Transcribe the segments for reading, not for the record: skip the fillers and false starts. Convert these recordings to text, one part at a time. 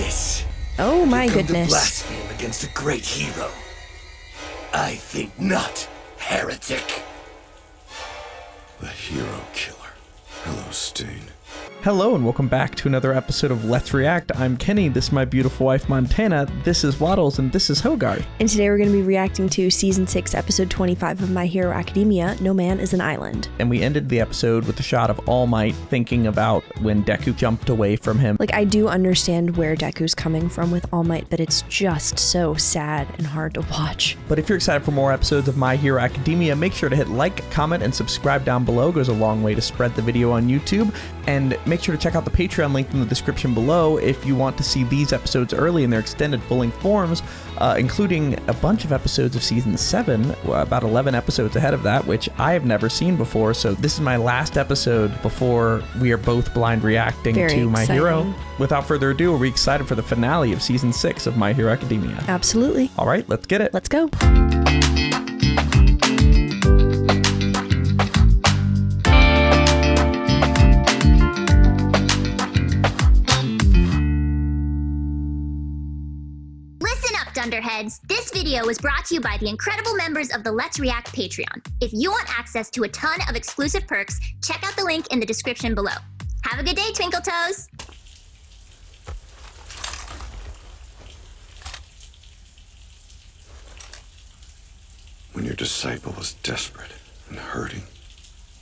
this? Oh my You've come to goodness. blaspheme against a great hero. I think not, heretic. The hero killer. Hello, Stain. Hello and welcome back to another episode of Let's React. I'm Kenny, this is my beautiful wife Montana, this is Waddles, and this is Hogarth. And today we're going to be reacting to Season 6, Episode 25 of My Hero Academia, No Man is an Island. And we ended the episode with a shot of Allmight thinking about when Deku jumped away from him. Like, I do understand where Deku's coming from with Allmight, but it's just so sad and hard to watch. But if you're excited for more episodes of My Hero Academia, make sure to hit like, comment, and subscribe down below. It goes a long way to spread the video on YouTube. And make sure to check out the Patreon link in the description below if you want to see these episodes early in their extended full-length forms, including a bunch of episodes of Season 7, about 11 episodes ahead of that, which I have never seen before. So this is my last episode before we are both blind reacting to My Hero. Without further ado, are we excited for the finale of Season 6 of My Hero Academia? Absolutely. All right, let's get it. Let's go. Dunderheads, this video was brought to you by the incredible members of the Let's React Patreon. If you want access to a ton of exclusive perks, check out the link in the description below. Have a good day, Twinkle Toes! When your disciple was desperate and hurting,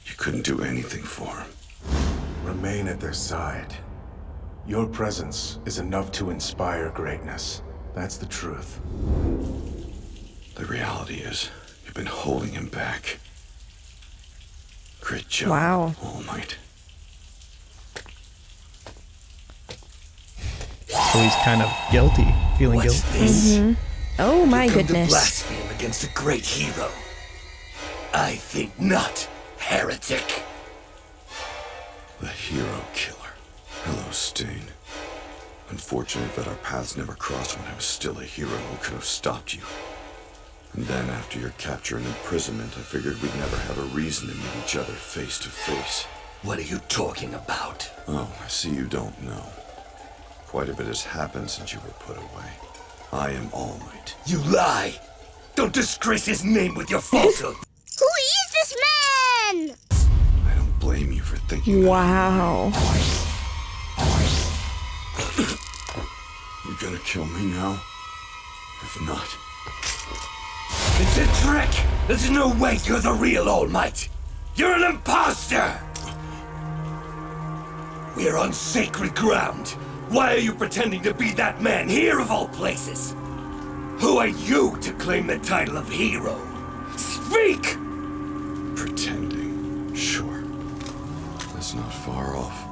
you couldn't do anything for him. Remain at their side. Your presence is enough to inspire greatness. That's the truth. The reality is, you've been holding him back. Great job, Wow. Allmight. So he's kind of guilty, feeling What's guilty. this? Oh my You've come goodness. to blaspheme against a great hero. I think not, heretic. The hero killer. Hello, Stain. Unfortunate that our paths never crossed when I was still a hero who could have stopped you. And then after your capture and imprisonment, I figured we'd never have a reason to meet each other face to face. What are you talking about? Oh, I see you don't know. Quite a bit has happened since you were put away. I am Allmight. You lie! Don't disgrace his name with your falsehood! Who is this man? I don't blame you for thinking that. Wow. You gonna kill me now? If not, It's a trick! There's no way you're the real Allmight! You're an imposter! We're on sacred ground. Why are you pretending to be that man here of all places? Who are you to claim the title of hero? Speak! pretending, sure. That's not far off.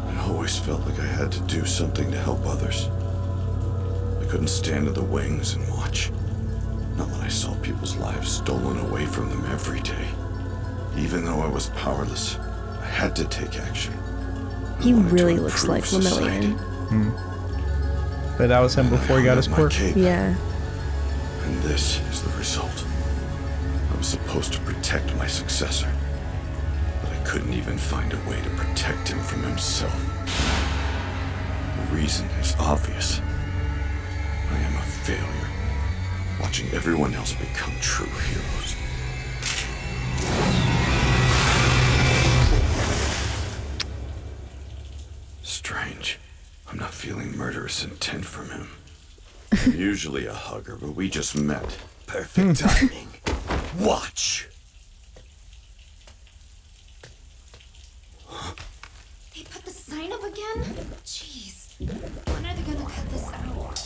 I always felt like I had to do something to help others. I couldn't stand in the wings and watch. Not when I saw people's lives stolen away from them every day. Even though I was powerless, I had to take action. He I wanted to really looks improve like society. Lemillion. But that was him And I before he got hung his up my quirk. cape, Yeah. And this is the result. I was supposed to protect my successor, but I couldn't even find a way to protect him from himself. The reason is obvious. I am a failure, watching everyone else become true heroes. Strange. I'm not feeling murderous intent from him. I'm usually a hugger, but we just met. Perfect timing. Watch! They put the sign up again? Jeez. When are they gonna cut this out?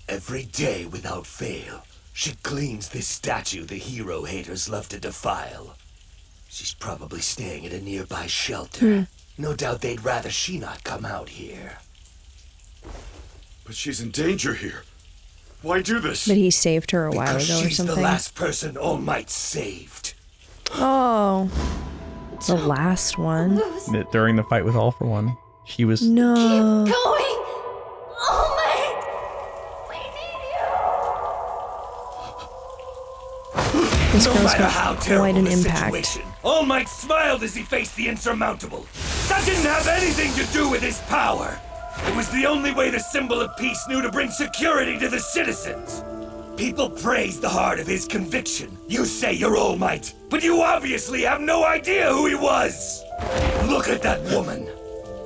Every day without fail, she cleans this statue the hero haters love to defile. She's probably staying at a nearby shelter. No doubt they'd rather she not come out here. But she's in danger here. Why do this? But he saved her a while Because ago or she's the something. last person Allmight saved. Oh. The last one. During the fight with All For One, she was... No. Keep going! Oh my! We need you! The This No girl's matter got how quite terrible an the impact. situation, All Might smiled as he faced the insurmountable. That didn't have anything to do with his power. It was the only way the symbol of peace knew to bring security to the citizens. People praise the heart of his conviction. You say you're All Might, but you obviously have no idea who he was. Look at that woman.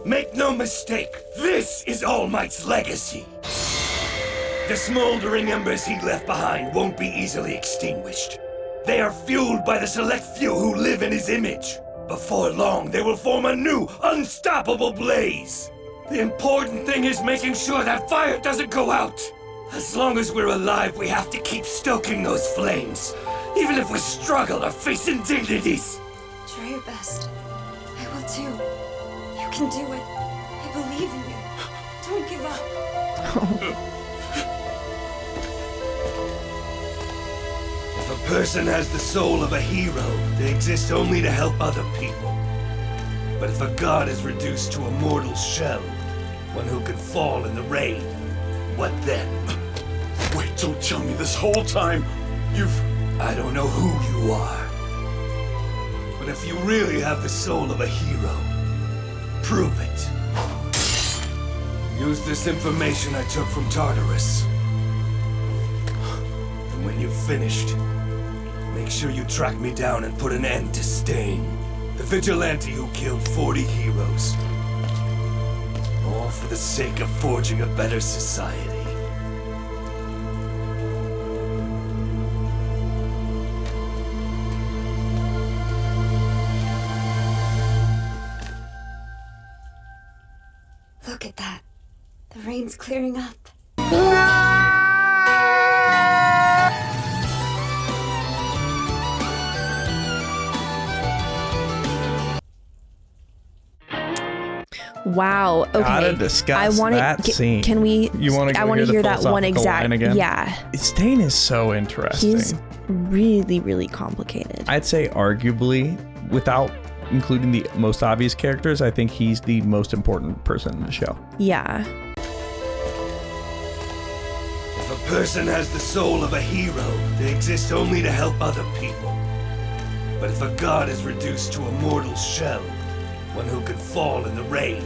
Make no mistake, this is All Might's legacy. The smoldering embers he left behind won't be easily extinguished. They are fueled by the select few who live in his image. Before long, they will form a new, unstoppable blaze. The important thing is making sure that fire doesn't go out. As long as we're alive, we have to keep stoking those flames, even if we struggle or face indignities. Try your best. I will too. You can do it. I believe in you. Don't give up. If a person has the soul of a hero, they exist only to help other people. But if a god is reduced to a mortal shell, one who could fall in the rain, what then? Wait, don't tell me this whole time I don't know who you are. But if you really have the soul of a hero, prove it. Use this information I took from Tartarus. And when you've finished, make sure you track me down and put an end to Stain, the vigilante who killed 40 heroes. All for the sake of forging a better society. Look at that. The rain's clearing up. Wow. Okay. Gotta discuss that scene. Can we? You want to? I want to hear that one exact. line again? Yeah. Stain is so interesting. He's really, really complicated. I'd say arguably, without including the most obvious characters, I think he's the most important person in the show. Yeah. If a person has the soul of a hero, they exist only to help other people. But if a god is reduced to a mortal shell, one who could fall in the rain,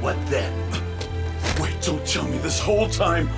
what then? Wait, don't tell me this whole time.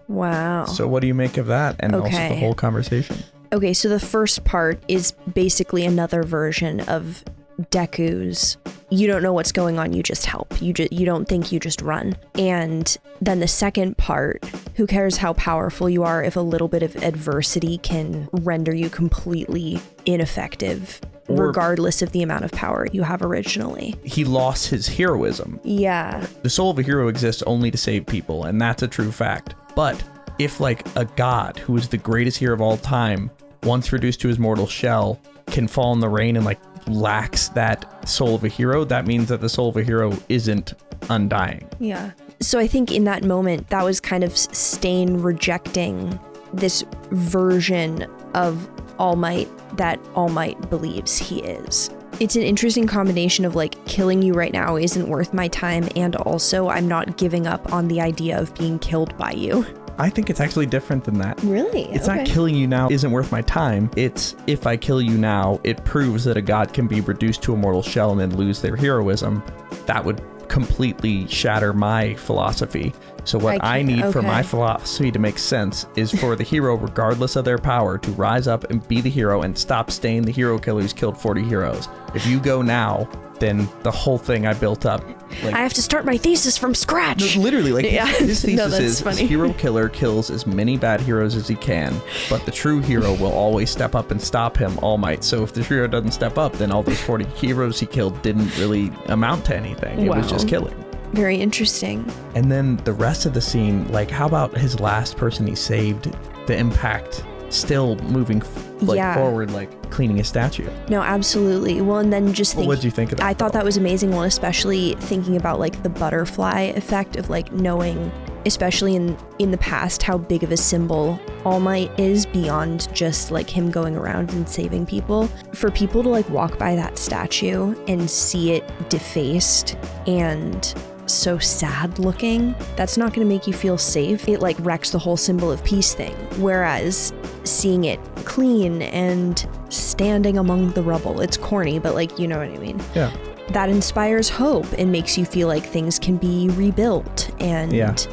Wow. So what do you make of that and also Okay. the whole conversation? Okay, so the first part is basically another version of Deku's you don't know what's going on, you just help. You don't think, you just run. And then the second part, who cares how powerful you are if a little bit of adversity can render you completely ineffective, regardless of the amount of power you have originally. He lost his heroism. Yeah. The soul of a hero exists only to save people, and that's a true fact. But if like a god who is the greatest hero of all time, once reduced to his mortal shell, can fall in the rain and like lacks that soul of a hero, that means that the soul of a hero isn't undying. Yeah. So I think in that moment, that was kind of Stain rejecting this version of All Might that All Might believes he is. It's an interesting combination of like, killing you right now isn't worth my time, and also I'm not giving up on the idea of being killed by you. I think it's actually different than that. Really? It's not killing you now isn't worth my time. It's if I kill you now, it proves that a god can be reduced to a mortal shell and then lose their heroism. That would completely shatter my philosophy. So what I need for my philosophy to make sense is for the hero, regardless of their power, to rise up and be the hero and stop staying the hero killer who's killed 40 heroes. If you go now, then the whole thing I built up. Like, I have to start my thesis from scratch. Literally, like his thesis is funny. hero killer kills as many bad heroes as he can, but the true hero will always step up and stop him, All Might. So if the hero doesn't step up, then all those 40 heroes he killed didn't really amount to anything. It was just killing. Very interesting. And then the rest of the scene, like how about his last person he saved, the impact still moving forward, like cleaning a statue. No, absolutely. Well, and then just What did you think of that? I thought that was amazing. Well, especially thinking about like the butterfly effect of like knowing, especially in the past, how big of a symbol All Might is beyond just like him going around and saving people. For people to like walk by that statue and see it defaced and so sad looking, that's not going to make you feel safe. It like wrecks the whole symbol of peace thing. Whereas seeing it clean and standing among the rubble, it's corny, but like, you know what I mean? Yeah. That inspires hope and makes you feel like things can be rebuilt. And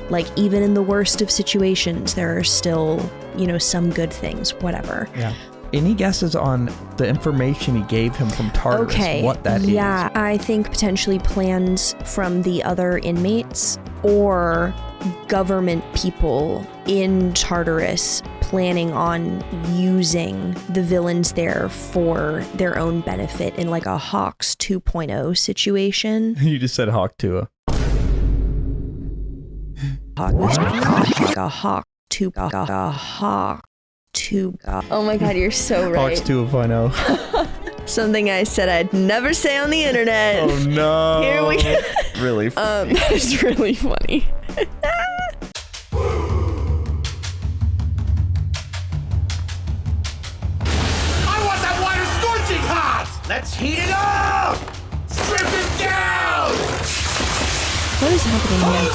like, even in the worst of situations, there are still, you know, some good things, whatever. Yeah. Any guesses on the information he gave him from Tartarus? Okay. What that is? Yeah, I think potentially plans from the other inmates or government people in Tartarus planning on using the villains there for their own benefit in like a Hawks 2.0 situation. You just said Hawk Tua. Oh my god, you're so right. Hawks 2.0. Something I said I'd never say on the internet. Oh no. Here we go. Really? That is really funny. I want that water scorching hot! Let's heat it up! Strip it down! What is happening here?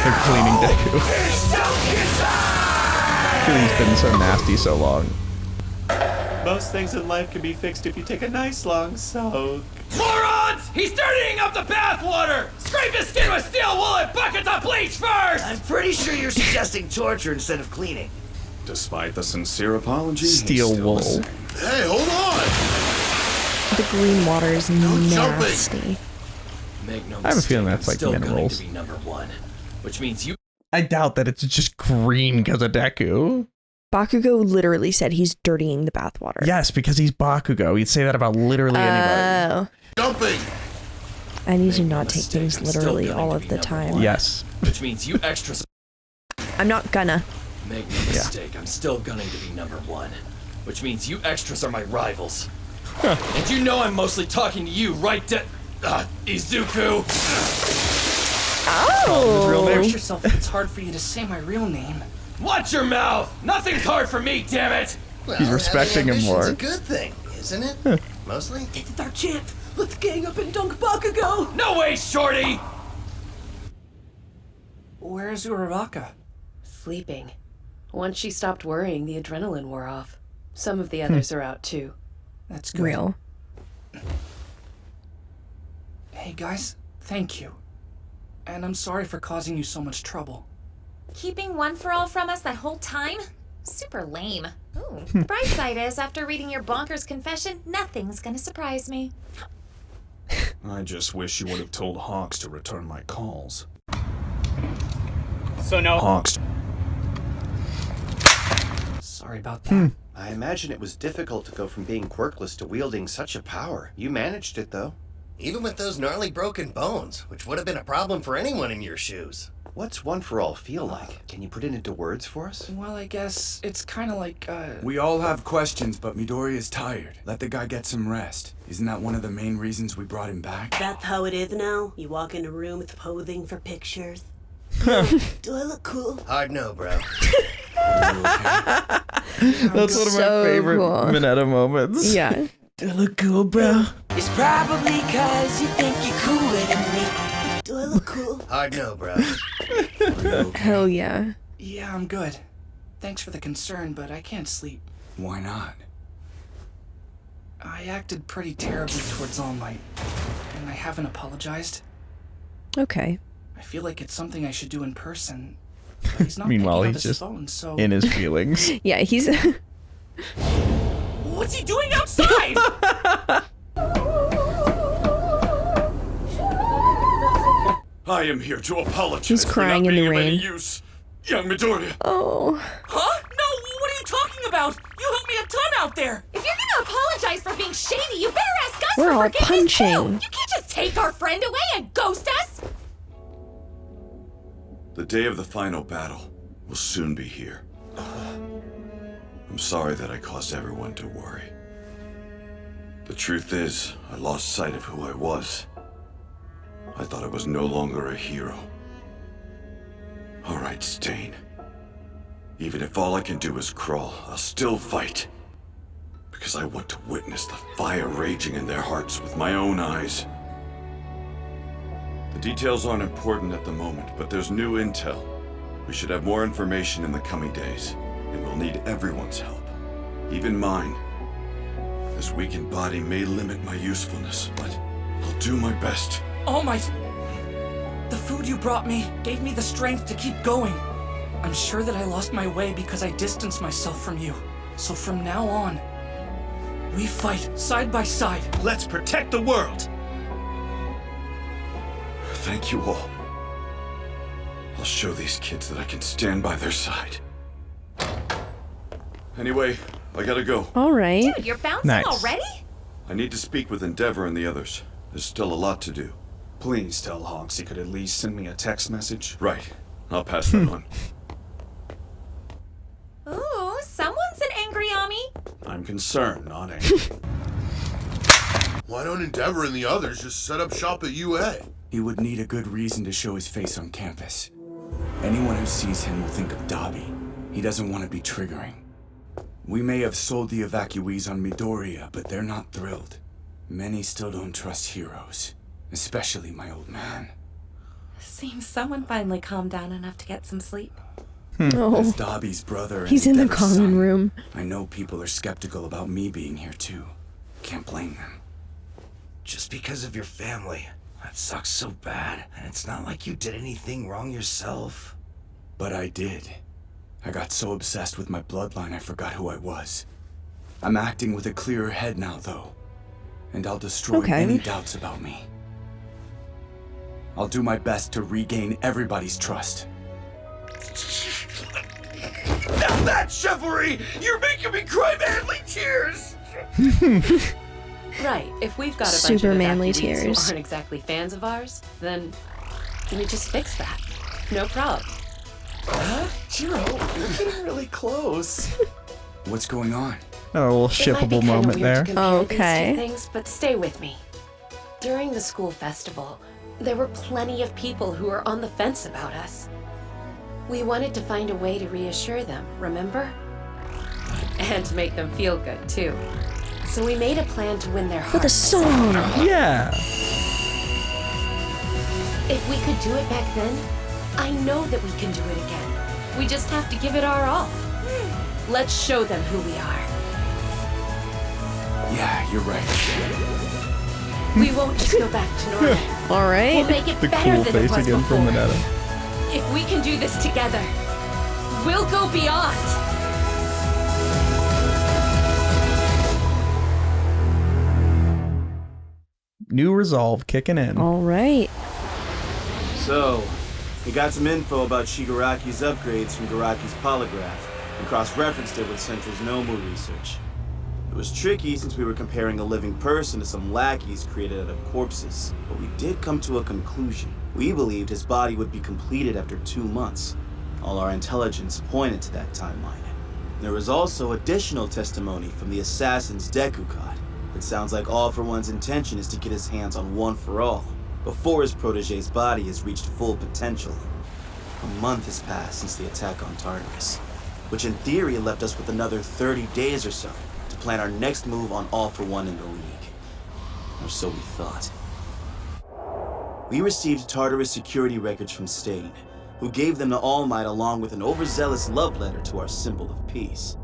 They're cleaning Deku. He's been so nasty so long. Most things in life can be fixed if you take a nice long soak. Morons! He's dirtying up the bathwater! Scrape his skin with steel wool and buckets of bleach first! I'm pretty sure you're suggesting torture instead of cleaning. Despite the sincere apology, Steel he's still wool. the same. Hey, hold on! The green water is jumping. nasty. Make no I have a feeling mistake, that's I'm like still minerals. going to be number one, which means you I doubt that it's just green because of Deku. Bakugo literally said he's dirtying the bathwater. Yes, because he's Bakugo. He'd say that about literally anybody. Oh. Jumping! I need to Make no not take mistake, things I'm still literally going all to of be the number time. one. Yes. which means you extras. I'm not gonna. Make no mistake, I'm still gunning to be number one, which means you extras are my rivals. And you know I'm mostly talking to you, right, Izuku? Oh! His real name? Brace yourself if it's hard for you to say my real name. Watch your mouth! Nothing's hard for me, damn it! He's respecting him more. It's a good thing, isn't it? Mostly. This is our chance. Let's gang up and dunk Bakugo. No way, shorty! Where's Uraraka? Sleeping. Once she stopped worrying, the adrenaline wore off. Some of the others are out too. That's good. Real. Hey guys, thank you. And I'm sorry for causing you so much trouble. Keeping One for All from us that whole time? Super lame. Ooh, the bright side is, after reading your bonkers confession, nothing's gonna surprise me. I just wish you would have told Hawks to return my calls. So no. Hawks. Sorry about that. I imagine it was difficult to go from being quirkless to wielding such a power. You managed it, though. Even with those gnarly broken bones, which would have been a problem for anyone in your shoes. What's One for All feel like? Can you put it into words for us? Well, I guess it's kind of like, We all have questions, but Midori is tired. Let the guy get some rest. Isn't that one of the main reasons we brought him back? That's how it is now? You walk in a room with posing for pictures? Do I look cool? Hard no, bro. That's one of my favorite Mineta moments. Yeah. Do I look cool, bro? It's probably cause you think you're cooler than me. Do I look cool? Hard no, bro. Hell yeah. yeah, I'm good. Thanks for the concern, but I can't sleep. Why not? I acted pretty terribly towards Allmight, and I haven't apologized. Okay. I feel like it's something I should do in person. But he's not Meanwhile, picking up he's his just phone, so... in his feelings. Yeah, he's... What's he doing outside? I am here to apologize. He's crying for not in the being of any rain. use. Young Midoriya. Oh. Huh? No, what are you talking about? You helped me a ton out there. If you're gonna apologize for being shady, you better ask us We're for all forgiveness punching. too. You can't just take our friend away and ghost us. The day of the final battle will soon be here. I'm sorry that I caused everyone to worry. The truth is, I lost sight of who I was. I thought I was no longer a hero. All right, Stain. Even if all I can do is crawl, I'll still fight. Because I want to witness the fire raging in their hearts with my own eyes. The details aren't important at the moment, but there's new intel. We should have more information in the coming days, and we'll need everyone's help. Even mine. This weakened body may limit my usefulness, but I'll do my best. Allmight! The food you brought me gave me the strength to keep going. I'm sure that I lost my way because I distanced myself from you. So from now on, we fight side by side. Let's protect the world! Thank you all. I'll show these kids that I can stand by their side. Anyway, I gotta go. All right. Dude, you're bouncing already? I need to speak with Endeavor and the others. There's still a lot to do. Please tell Hawks he could at least send me a text message. Right. I'll pass that on. Ooh, someone's an angry Ami. I'm concerned, not angry. Why don't Endeavor and the others just set up shop at UA? He would need a good reason to show his face on campus. Anyone who sees him will think of Dabi. He doesn't want to be triggering. We may have sold the evacuees on Midoriya, but they're not thrilled. Many still don't trust heroes, especially my old man. Seems someone finally calmed down enough to get some sleep. As Dabi's brother and He's in the Endeavor's common son, room. I know people are skeptical about me being here too. Can't blame them. Just because of your family. That sucks so bad, and it's not like you did anything wrong yourself. But I did. I got so obsessed with my bloodline I forgot who I was. I'm acting with a clearer head now, though. And I'll destroy any doubts about me. I'll do my best to regain everybody's trust. Now that's chivalry! You're making me cry manly tears! Right, if we've got a bunch Super of manly evacuees who tears. aren't exactly fans of ours, then we just fix that. No problem. Jiro, you're getting really close. What's going on? A little It might be shippable kinda moment weird there. to compare these Okay. two things, but stay with me. During the school festival, there were plenty of people who were on the fence about us. We wanted to find a way to reassure them, remember? And to make them feel good, too. So we made a plan to win their hearts. With a song. Yeah. If we could do it back then, I know that we can do it again. We just have to give it our all. Let's show them who we are. Yeah, you're right. We won't just go back to normal. All right. We'll make it The better cool than it face was again before. from the data. If we can do this together, we'll go beyond. New resolve kicking in. All right. So, we got some info about Shigaraki's upgrades from Garaki's polygraph and cross-referenced it with Central's Nomu research. It was tricky since we were comparing a living person to some lackeys created out of corpses, but we did come to a conclusion. We believed his body would be completed after 2 months. All our intelligence pointed to that timeline. There was also additional testimony from the assassin's Deku god. It sounds like All For One's intention is to get his hands on One For All before his protege's body has reached full potential. A month has passed since the attack on Tartarus, which in theory left us with another 30 days or so to plan our next move on All For One in the League. Or so we thought. We received Tartarus security records from Stain, who gave them to Allmight along with an overzealous love letter to our symbol of peace.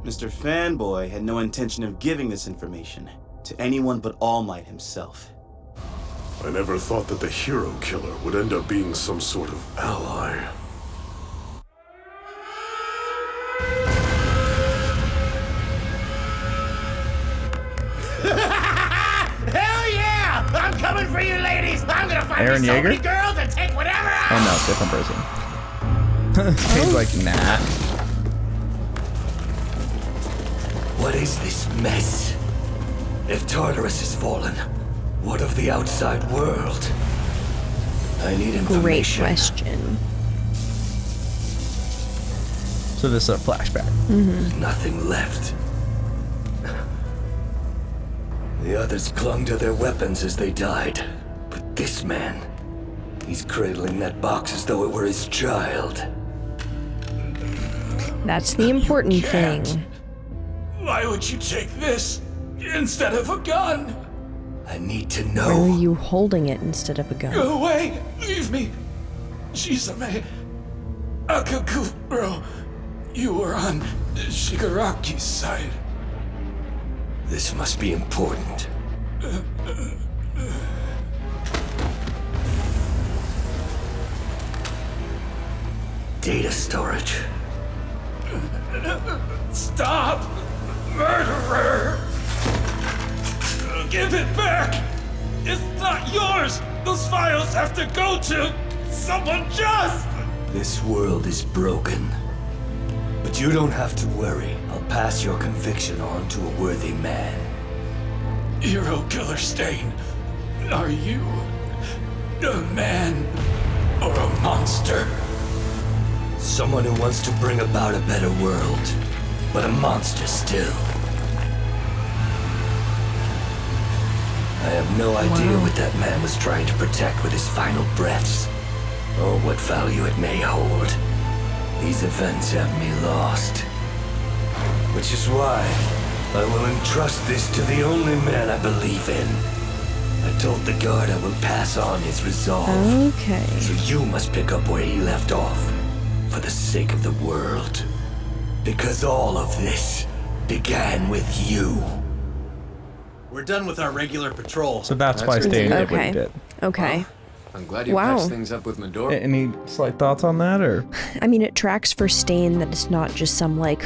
Mr. Fanboy had no intention of giving this information to anyone but Allmight himself. I never thought that the hero killer would end up being some sort of ally. Hell yeah! I'm coming for you, ladies! I'm gonna find Eren me so Yeager? many girls and take whatever I Oh no, different person. He's like, nah. What is this mess? If Tartarus has fallen, what of the outside world? I need Great information. question. So this is a flashback. There's nothing left. The others clung to their weapons as they died. But this man, he's cradling that box as though it were his child. That's the important thing. Why would you take this instead of a gun? I need to Why know. are you holding it instead of a gun? Go away! Leave me! Shisame, Akaguro, you were on Shigaraki's side. This must be important. Data storage. Stop! Murderer! Give it back! It's not yours! Those files have to go to someone just! This world is broken. But you don't have to worry. I'll pass your conviction on to a worthy man. Hero Killer Stain, are you a man or a monster? Someone who wants to bring about a better world, but a monster still. I have no idea what that man was trying to protect with his final breaths, or what value it may hold. These events have me lost. Which is why I will entrust this to the only man I believe in. I told the guard I will pass on his resolve. Okay. So you must pick up where he left off, for the sake of the world. Because all of this began with you. We're done with our regular patrol. So that's why Stain did what he did. Okay. I'm glad you patched things up with Midori. Any slight thoughts on that, or? I mean, it tracks for Stain that it's not just some, like,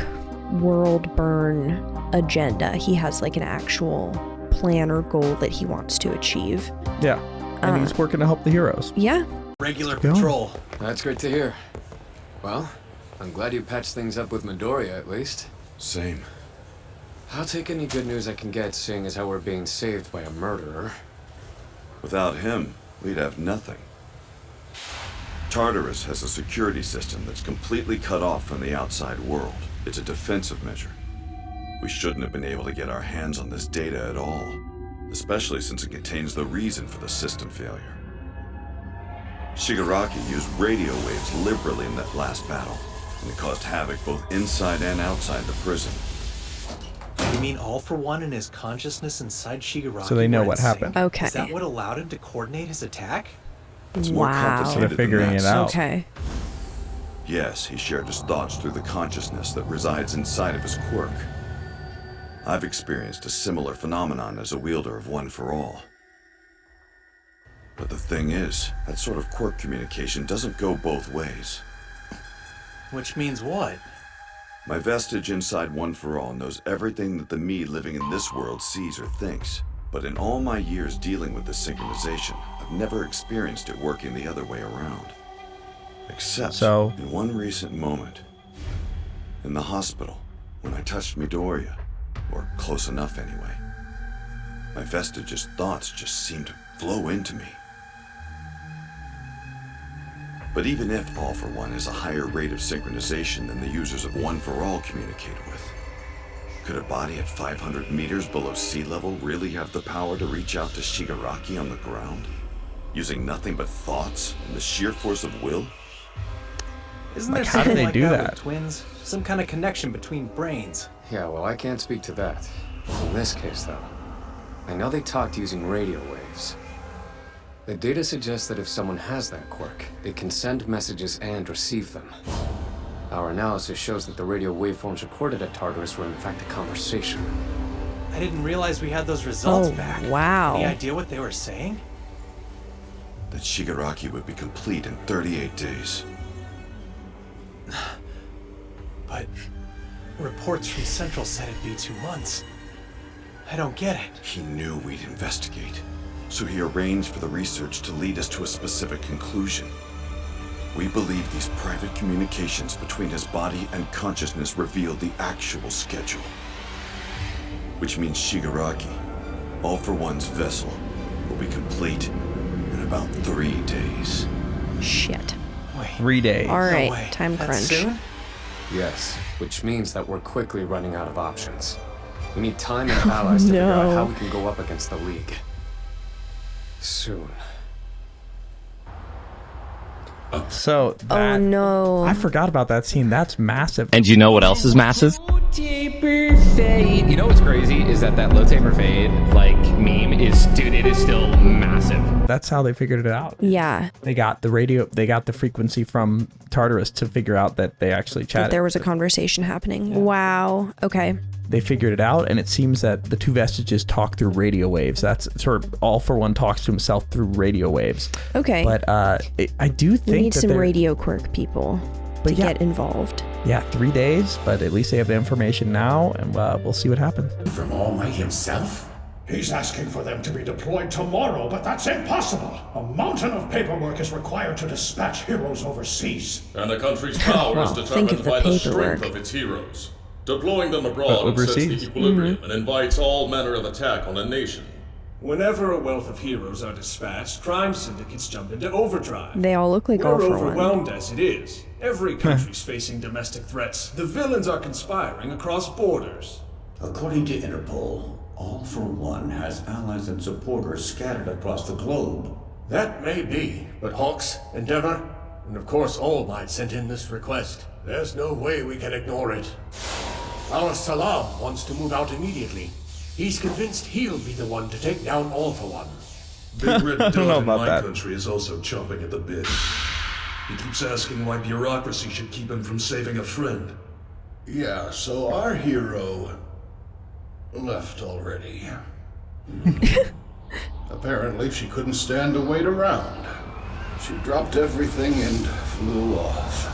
world burn agenda. He has, like, an actual plan or goal that he wants to achieve. Yeah. And he's working to help the heroes. Yeah. Regular Go. patrol. That's great to hear. Well, I'm glad you patched things up with Midoriya, at least. Same. I'll take any good news I can get, seeing as how we're being saved by a murderer. Without him, we'd have nothing. Tartarus has a security system that's completely cut off from the outside world. It's a defensive measure. We shouldn't have been able to get our hands on this data at all, especially since it contains the reason for the system failure. Shigaraki used radio waves liberally in that last battle, and it caused havoc both inside and outside the prison. You mean All for One and his consciousness inside Shigaraki? So they know were what in sync? happened. Okay. Is that what allowed him to coordinate his attack? It's more complicated So they're figuring than it that. out. Okay. Yes, he shared his thoughts through the consciousness that resides inside of his quirk. I've experienced a similar phenomenon as a wielder of One for All. But the thing is, that sort of quirk communication doesn't go both ways. Which means what? My vestige inside One for All knows everything that the me living in this world sees or thinks. But in all my years dealing with this synchronization, I've never experienced it working the other way around. Except in one recent moment. In the hospital, when I touched Midoriya, or close enough anyway. My vestige's thoughts just seemed to flow into me. But even if All for One has a higher rate of synchronization than the users of One for All communicate with, could a body at 500 meters below sea level really have the power to reach out to Shigaraki on the ground? Using nothing but thoughts and the sheer force of will? Isn't Like, there how do something they like do that that? with twins? Some kind of connection between brains. Yeah, well, I can't speak to that. In this case, though, I know they talked using radio waves. The data suggests that if someone has that quirk, they can send messages and receive them. Our analysis shows that the radio waveforms recorded at Tartarus were in fact a conversation. I didn't realize we had those results back. Wow. Any idea what they were saying? That Shigaraki would be complete in 38 days. But reports from Central said it'd be 2 months. I don't get it. He knew we'd investigate, so he arranged for the research to lead us to a specific conclusion. We believe these private communications between his body and consciousness revealed the actual schedule. Which means Shigaraki, All for One's vessel, will be complete in about 3 days. Shit. 3 days. All right, way. time That crunch. soon? Yes, which means that we're quickly running out of options. We need time and allies to figure out how we can go up against the League. Soon. So that, Oh no. I forgot about that scene. That's massive. And you know what else is massive? Taper fade. You know what's crazy is that low taper fade like meme is, dude, it is still massive. That's how they figured it out. Yeah. They got the frequency from Tartarus to figure out that they actually chatted. That there was a conversation happening. Yeah. Wow. Okay. They figured it out, and it seems that the two vestiges talk through radio waves. That's sort of All for One talks to himself through radio waves. Okay. But I do think we need that some radio quirk people to get involved. Yeah, 3 days, but at least they have the information now, and we'll see what happens. From Allmight himself? He's asking for them to be deployed tomorrow, but that's impossible. A mountain of paperwork is required to dispatch heroes overseas. And a country's power is determined by the strength of its heroes. Deploying them abroad sets the equilibrium and invites all manner of attack on a nation. Whenever a wealth of heroes are dispatched, crime syndicates jump into overdrive. They all look like All for One. We're overwhelmed as it is. Every country's facing domestic threats. The villains are conspiring across borders. According to Interpol, All for One has allies and supporters scattered across the globe. That may be, but Hawks, Endeavor, and of course Allmight sent in this request. There's no way we can ignore it. Our Salam wants to move out immediately. He's convinced he'll be the one to take down All for One. Big Red Dog in my country is also chomping at the bit. He keeps asking why bureaucracy should keep him from saving a friend. Yeah, so our hero left already. Apparently she couldn't stand to wait around. She dropped everything and flew off.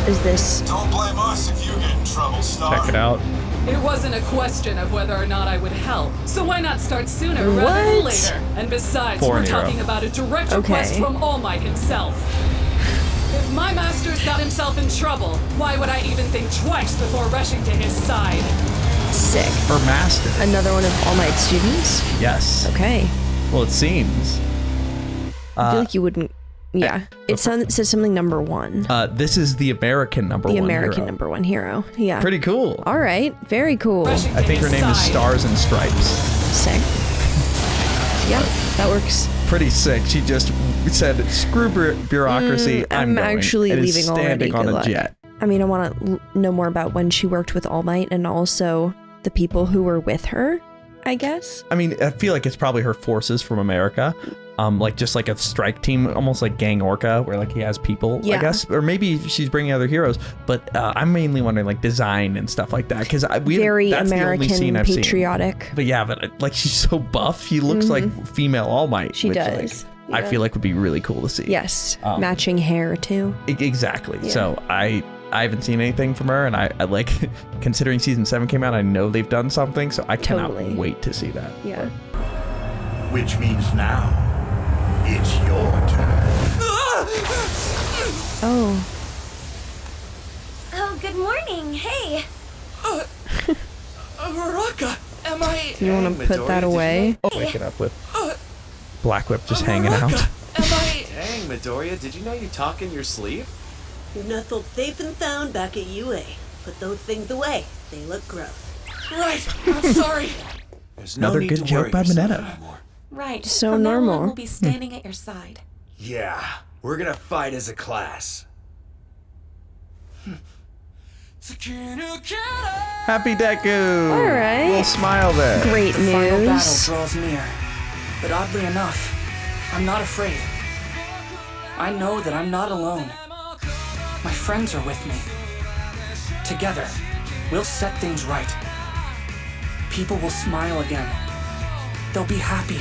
Is this... Don't blame us if you get in trouble, Star. Check it out. It wasn't a question of whether or not I would help, so why not start sooner rather than later? And besides, we're talking about a direct request from Allmight himself. If my master's got himself in trouble, why would I even think twice before rushing to his side? Sick. Her master. Another one of All Might students? Yes. Okay. Well, it seems. I feel like you wouldn't... Yeah. It says something number one. This is the American number one The American hero. number one hero. Yeah. Pretty cool. All right. Very cool. I think her name is Stars and Stripes. Sick. Yeah, that works. Pretty sick. She just said, screw bureaucracy. I'm going. actually and leaving is already. standing Good on a luck. jet. I mean, I want to know more about when she worked with All Might and also the people who were with her, I guess. I mean, I feel like it's probably her forces from America. Like just like a strike team, almost like Gang Orca, where like he has people, I guess, or maybe she's bringing other heroes. But I'm mainly wondering like design and stuff like that because that's American, the only scene I've patriotic. Seen. But yeah, but like she's so buff, she looks like female All Might. She which, does. Like, I feel like would be really cool to see. Yes, matching hair too. Exactly. Yeah. So I haven't seen anything from her, and I like considering season 7 came out, I know they've done something, so I cannot wait to see that. Yeah. Which means now. It's your turn. Oh. Oh, good morning. Hey. Baraka, am I... Do you want to put that away? Wake it up with Black Whip just hanging out. Dang, Midoriya, did you know you talk in your sleep? You're nestled safe and sound back at UA. Put those things away. They look gross. Right, I'm sorry. There's Another need good to joke worry by yourself Mineta. anymore. Right. So From now on, normal. we'll be standing at your side. Yeah, we're gonna fight as a class. Happy Deku! All right. Little smile there. Great The final battle news. draws near, but oddly enough, I'm not afraid. I know that I'm not alone. My friends are with me. Together, we'll set things right. People will smile again. They'll be happy.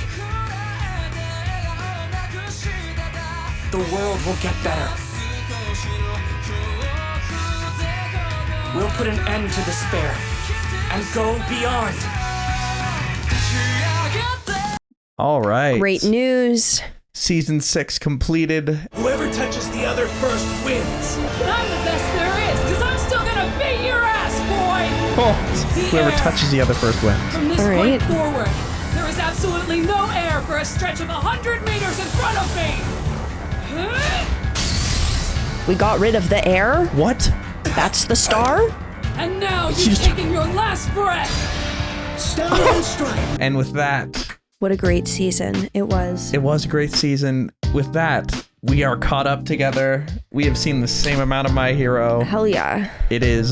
The world will get better. We'll put an end to despair and go beyond. All right. Great news. Season 6 completed. Whoever touches the other first wins. I'm the best there is, because I'm still gonna beat your ass, boy! Oh, whoever touches the other first wins. From this All right. point forward, there is absolutely no air for a stretch of 100 meters in front of me! We got rid of the air? What? That's the star? And now you've taken your last breath! Stand and strike. And with that, What a great season it was. it was a great season. With that, We are caught up together. We have seen the same amount of My Hero. Hell yeah. It is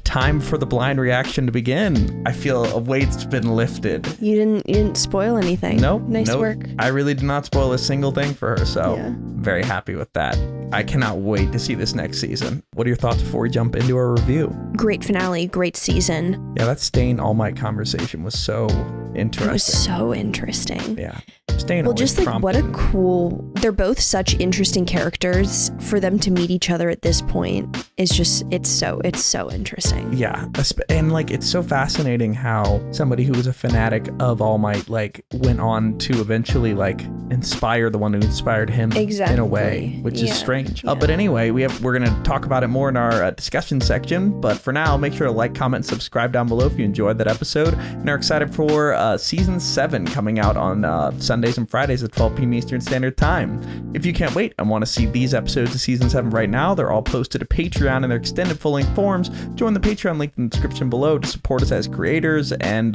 time for the blind reaction to begin. I feel a weight's been lifted. You didn't spoil anything. Nope. Nice work. I really did not spoil a single thing for her, so I'm very happy with that. I cannot wait to see this next season. What are your thoughts before we jump into our review? Great finale, great season. Yeah, that Stain Allmight conversation was so interesting. It was so interesting. Yeah. Stain well, just like what a cool, they're both such interesting characters. For them to meet each other at this point is just, it's so interesting. Yeah. And like, it's so fascinating how somebody who was a fanatic of Allmight like went on to eventually like inspire the one who inspired him in a way, which is strange. But anyway, we're going to talk about it more in our discussion section. But for now, make sure to like, comment, and subscribe down below if you enjoyed that episode and are excited for season 7 coming out on Sundays and Fridays at 12 p.m. Eastern Standard Time. If you can't wait and want to see these episodes of season 7 right now, they're all posted to Patreon in their extended full-length forms. Join the Patreon link in the description below to support us as creators and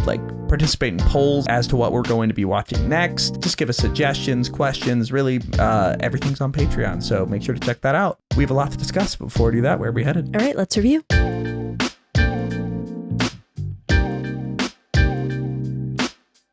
like participate in polls as to what we're going to be watching next. Just give us suggestions, questions, really everything's on Patreon, so make sure to check that out. We have a lot to discuss, but before we do that, where are we headed? All right, let's review.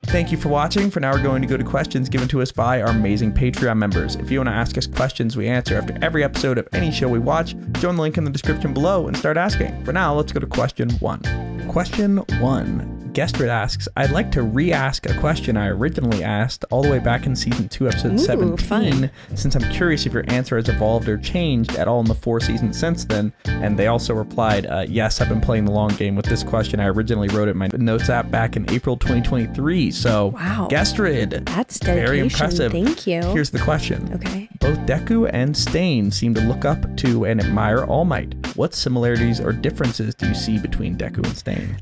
Thank you for watching. For now, we're going to go to questions given to us by our amazing Patreon members. If you want to ask us questions we answer after every episode of any show we watch, join the link in the description below and start asking. For now, let's go to question 1. Question 1. Gestrid asks, I'd like to re-ask a question I originally asked all the way back in season 2, episode 17, fun. Since I'm curious if your answer has evolved or changed at all in the 4 seasons since then. And they also replied, yes, I've been playing the long game with this question. I originally wrote it in my notes app back in April 2023. So, wow. Gestrid, that's dedication. Very impressive. Thank you. Here's the question. Okay. Both Deku and Stain seem to look up to and admire All Might. What similarities or differences do you see between Deku and Stain?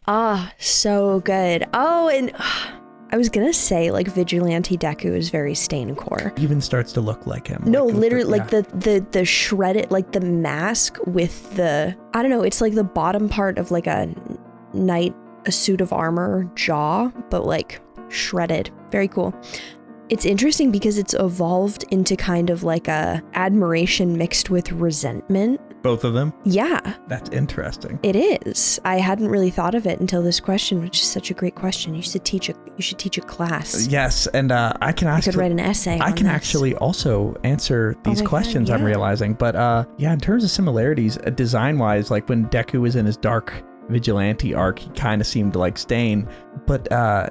So good. Oh, and I was gonna say like Vigilante Deku is very Stain core. Even starts to look like him. No, like, literally like the shredded, like the mask with the, I don't know, it's like the bottom part of like a suit of armor jaw, but like shredded. Very cool. It's interesting because it's evolved into kind of like a admiration mixed with resentment. Both of them? Yeah. That's interesting. It is. I hadn't really thought of it until this question, which is such a great question. You should teach a class. Yes, and I could write an essay on this. Actually also answer these questions, I'm realizing. But yeah, in terms of similarities, design-wise, like when Deku was in his dark vigilante arc, he kind of seemed like Stain. But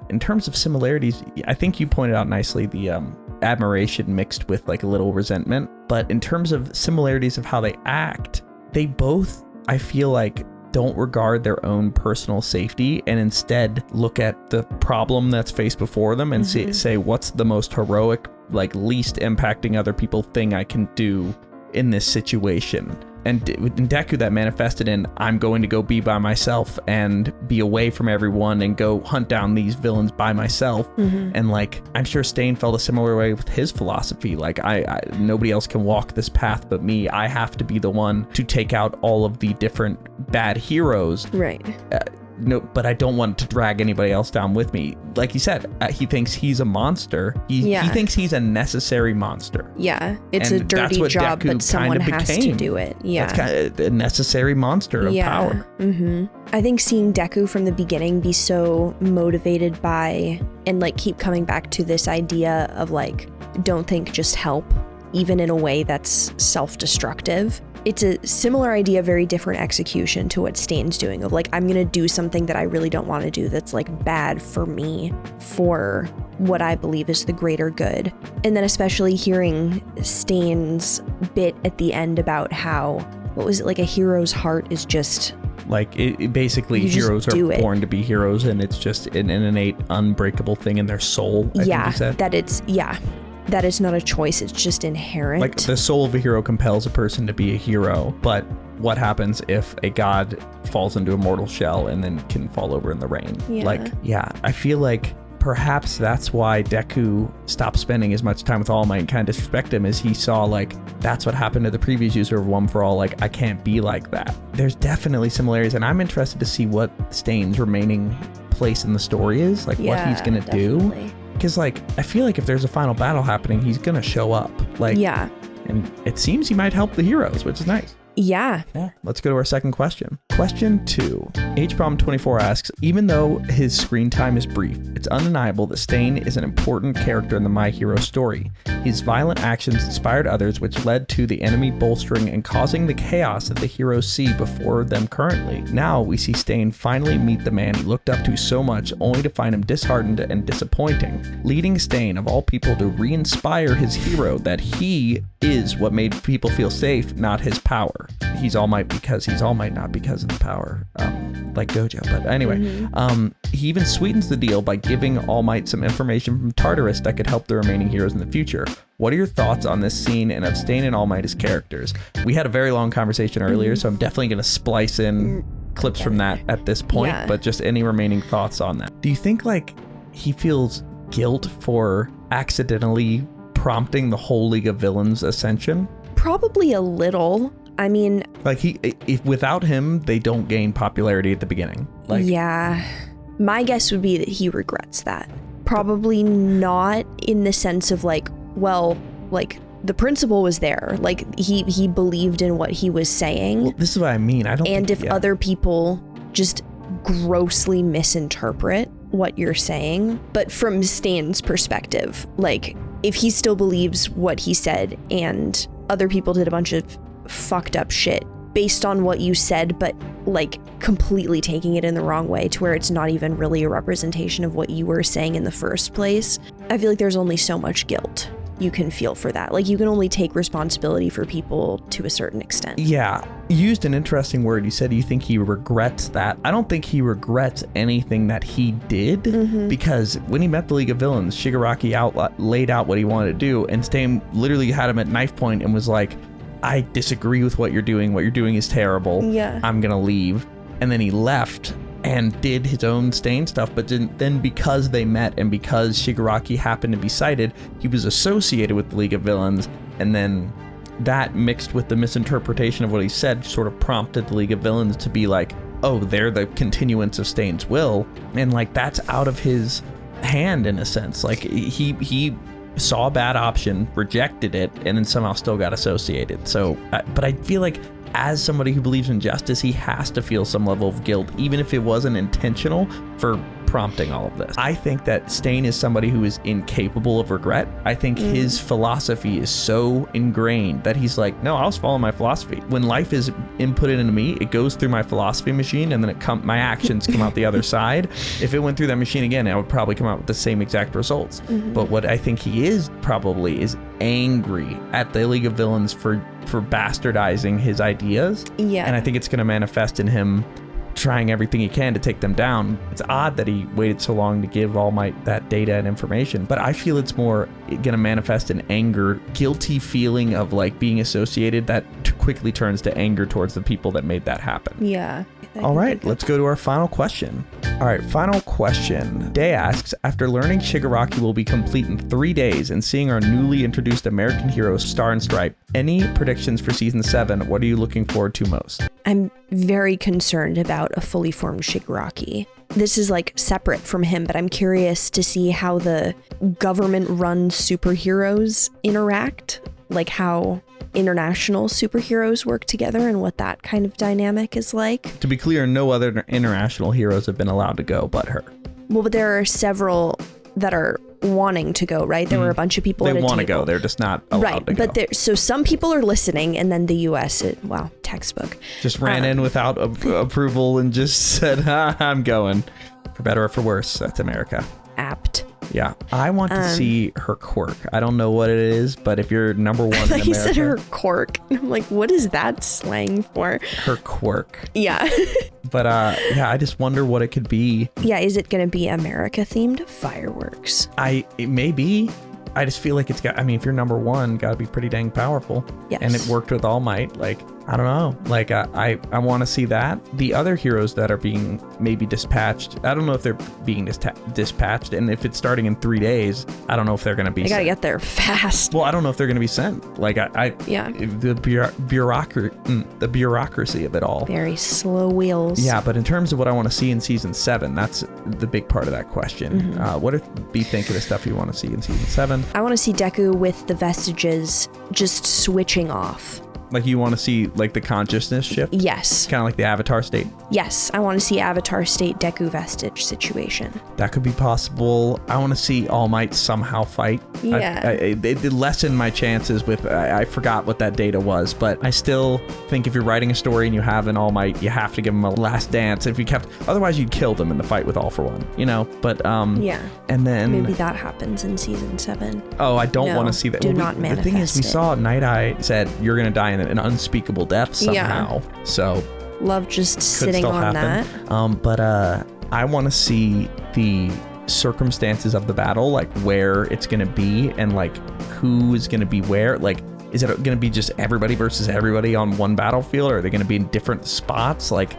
in terms of similarities, I think you pointed out nicely the admiration mixed with like a little resentment. But in terms of similarities of how they act, they both, I feel like, don't regard their own personal safety and instead look at the problem that's faced before them and say, what's the most heroic, like least impacting other people thing I can do in this situation? And in Deku, that manifested in, I'm going to go be by myself and be away from everyone and go hunt down these villains by myself. And like, I'm sure Stain felt a similar way with his philosophy. Like, I nobody else can walk this path but me. I have to be the one to take out all of the different bad heroes. Right. No, but I don't want to drag anybody else down with me. Like you said, he thinks he's a monster. He thinks he's a necessary monster. Yeah, it's a dirty job, but someone has to do it. Yeah, that's kind of a necessary monster of power. I think seeing Deku from the beginning be so motivated by, and like keep coming back to this idea of like, don't think, just help, even in a way that's self-destructive. It's a similar idea, very different execution to what Stain's doing of like, I'm gonna do something that I really don't want to do that's like bad for me, for what I believe is the greater good. And then especially hearing Stain's bit at the end about how, what was it, like a hero's heart is just... Like, it basically, heroes are born to be heroes and it's just an innate, unbreakable thing in their soul, I think you said. That it's, that it's not a choice, it's just inherent. Like, the soul of a hero compels a person to be a hero, but what happens if a god falls into a mortal shell and then can fall over in the rain? I feel like perhaps that's why Deku stopped spending as much time with All Might and kind of disrespect him, as he saw like, that's what happened to the previous user of One for All, like, I can't be like that. There's definitely similarities, and I'm interested to see what Stain's remaining place in the story is, like what he's gonna do. Because, like, I feel like if there's a final battle happening, he's gonna show up. Like, And it seems he might help the heroes, which is nice. Yeah. Let's go to our second question. Question 2. HBomb24 asks, even though his screen time is brief, it's undeniable that Stain is an important character in the My Hero story. His violent actions inspired others, which led to the enemy bolstering and causing the chaos that the heroes see before them currently. Now we see Stain finally meet the man he looked up to so much, only to find him disheartened and disappointing, leading Stain, of all people, to re-inspire his hero that he is what made people feel safe, not his power. He's All Might because he's All Might, not because of the power, like Gojo. But anyway, he even sweetens the deal by giving All Might some information from Tartarus that could help the remaining heroes in the future. What are your thoughts on this scene and of Stain and All Might as characters? We had a very long conversation earlier, so I'm definitely going to splice in clips from that at this point, but just any remaining thoughts on that. Do you think like he feels guilt for accidentally prompting the whole League of Villains ascension? Probably a little. I mean, like if without him, they don't gain popularity at the beginning. Like, yeah, my guess would be that he regrets that. Probably not in the sense of like, well, like the principle was there. Like he believed in what he was saying. Well, this is what I mean. I don't. And if other people just grossly misinterpret what you're saying, but from Stan's perspective, like if he still believes what he said and other people did a bunch of fucked up shit based on what you said, but like completely taking it in the wrong way to where it's not even really a representation of what you were saying in the first place. I feel like there's only so much guilt you can feel for that. Like you can only take responsibility for people to a certain extent. Yeah. You used an interesting word. You said you think he regrets that. I don't think he regrets anything that he did because when he met the League of Villains, Shigaraki laid out what he wanted to do, and Stain literally had him at knife point and was like, I disagree with what you're doing. What you're doing is terrible. Yeah. I'm gonna leave. And then he left and did his own Stain stuff, but then because they met and because Shigaraki happened to be sighted, he was associated with the League of Villains, and then that mixed with the misinterpretation of what he said sort of prompted the League of Villains to be like, oh, they're the continuance of Stain's will, and like that's out of his hand in a sense. Like he saw a bad option, rejected it, and then somehow still got associated. So, but I feel like as somebody who believes in justice, he has to feel some level of guilt, even if it wasn't intentional, for prompting all of this. I think that Stain is somebody who is incapable of regret. I think his philosophy is so ingrained that he's like, no, I'll just follow my philosophy. When life is inputted into me, it goes through my philosophy machine, and then my actions come out the other side. If it went through that machine again, I would probably come out with the same exact results. But what I think he is probably is angry at the League of Villains for bastardizing his ideas. Yeah. And I think it's going to manifest in him trying everything he can to take them down. It's odd that he waited so long to give All Might that data and information, but I feel it's more going to manifest in anger, guilty feeling of like being associated that quickly turns to anger towards the people that made that happen. Yeah. All right, let's go to our final question. All right, final question. Day asks, after learning Shigaraki will be complete in 3 days and seeing our newly introduced American heroes Star and Stripe, any predictions for season 7? What are you looking forward to most? I'm very concerned about a fully formed Shigaraki. This is like separate from him, but I'm curious to see how the government-run superheroes interact, like how international superheroes work together and what that kind of dynamic is like. To be clear, no other international heroes have been allowed to go but her. Well, but there are several that are wanting to go, right? There were a bunch of people they at a want to table. go, they're just not allowed to go. But so some people are listening, and then the US, textbook. Just ran in without approval and just said, I'm going. For better or for worse, that's America. Apt. Yeah, I want to see her quirk. I don't know what it is, but if you're number one in America... You said her quirk. I'm like, what is that slang for? Her quirk. Yeah. But yeah, I just wonder what it could be. Yeah, is it going to be America-themed fireworks? It may be. I just feel like it's got... I mean, if you're number one, got to be pretty dang powerful. Yes. And it worked with All Might. Like, I don't know. Like, I want to see that. The other heroes that are being maybe dispatched, I don't know if they're being dispatched, and if it's starting in 3 days, I don't know if they're going to be They got to get there fast. Well, I don't know if they're going to be sent. Like, the bureaucracy of it all. Very slow wheels. Yeah, but in terms of what I want to see in season 7, that's the big part of that question. What do you think of the stuff you want to see in season 7? I want to see Deku with the vestiges just switching off. Like, you want to see, like, the consciousness shift? Yes. Kind of like the Avatar state? Yes, I want to see Avatar state Deku vestige situation. That could be possible. I want to see Allmight somehow fight. Yeah. It lessened my chances with, I forgot what that data was, but I still think if you're writing a story and you have an Allmight, you have to give him a last dance. If you kept, otherwise you'd kill them in the fight with All For One, you know? But, yeah. And then... Maybe that happens in season 7. Oh, I don't want to see that. Do not manifest The thing is, we it. saw Night Eye said, you're going to die in an unspeakable death somehow. Yeah. So... Love just sitting on that. But I want to see the circumstances of the battle, like where it's going to be and like who is going to be where. Like, is it going to be just everybody versus everybody on one battlefield, or are they going to be in different spots? Like,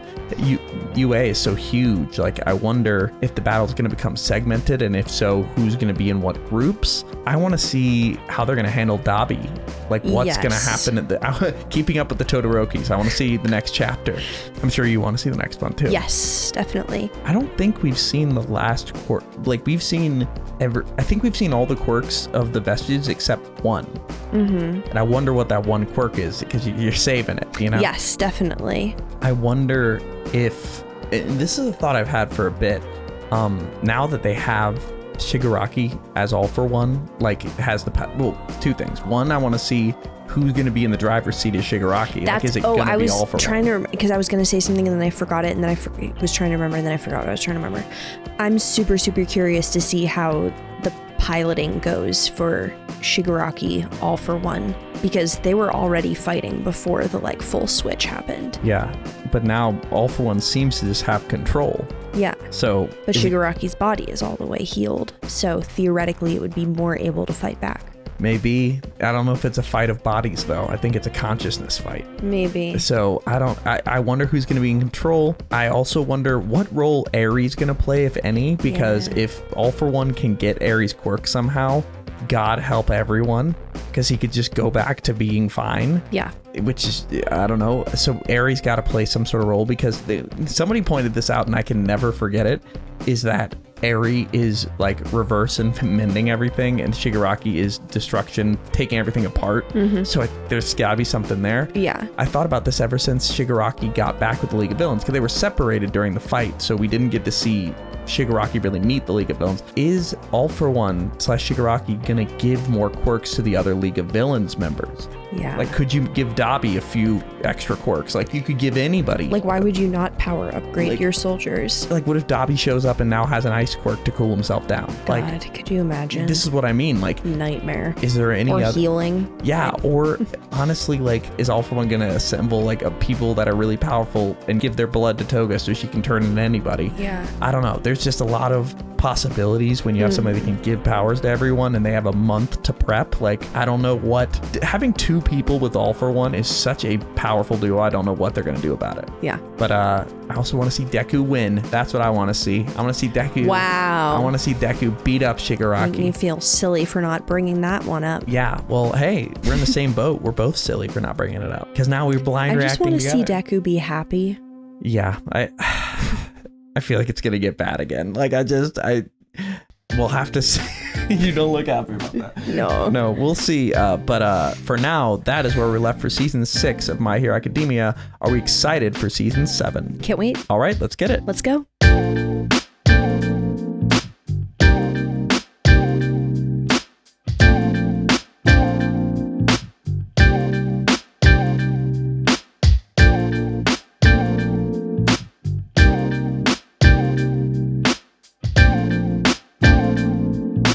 UA is so huge. Like, I wonder if the battle is going to become segmented, and if so, who's going to be in what groups. I want to see how they're going to handle Dabi. Like, what's going to happen at the keeping up with the Todorokis. I want to see the next chapter. I'm sure you want to see the next one too. Yes, definitely. I don't think we've seen the last quirk. Like, we've seen I think we've seen all the quirks of the vestiges except one. And I wonder what that one quirk is, because you're saving it, you know? Yes, definitely. I wonder if, and this is a thought I've had for a bit, now that they have Shigaraki as All For One, like, has the, well, two things. One, I want to see who's going to be in the driver's seat as Shigaraki. Like, is it going to be All For One? Trying to, because I was going to say something and then I forgot it, and then I was trying to remember, and then I forgot what I was trying to remember. I'm super, super curious to see how the piloting goes for Shigaraki All For One, because they were already fighting before the like full switch happened. Yeah, but now All For One seems to just have control. Yeah. So, but Shigaraki's body is all the way healed, so theoretically it would be more able to fight back. Maybe. I don't know if it's a fight of bodies, though. I think it's a consciousness fight. Maybe. So I wonder who's going to be in control. I also wonder what role Ares going to play, if any, because if All For One can get Ares' quirk somehow, God help everyone, because he could just go back to being fine. Yeah. Which is, I don't know. So Ares got to play some sort of role, because somebody pointed this out and I can never forget it, is that Ares is like reverse and mending everything, and Shigaraki is destruction, taking everything apart. So there's gotta be something there. Yeah. I thought about this ever since Shigaraki got back with the League of Villains, because they were separated during the fight, so we didn't get to see Shigaraki really meet the League of Villains. Is All For One / Shigaraki gonna give more quirks to the other League of Villains members? Yeah. Like, could you give Dabi a few extra quirks? Like, you could give anybody. Like, why would you not power upgrade your soldiers? Like, what if Dabi shows up and now has an ice quirk to cool himself down? God, like, could you imagine? This is what I mean. Like, nightmare. Is there any other healing? Yeah, or honestly, like, is All For One gonna assemble like a people that are really powerful and give their blood to Toga so she can turn into anybody? Yeah. I don't know. There's just a lot of possibilities when you have somebody that can give powers to everyone and they have a month to prep. Like, I don't know what having two people with All For One is such a powerful duo. I don't know what they're gonna do about it. Yeah. But I also want to see Deku win. That's what I want to see. I want to see Deku. Wow. I want to see Deku beat up Shigaraki. Make me feel silly for not bringing that one up. Yeah. Well, hey, we're in the same boat. We're both silly for not bringing it up, because now we're blind reacting together. I just want to see Deku be happy. Yeah. I feel like it's gonna get bad again. Like, we'll have to see. You don't look happy about that. No, we'll see. But for now, that is where we're left for season 6 of My Hero Academia. Are we excited for season 7? Can't wait. All right, let's get it. Let's go.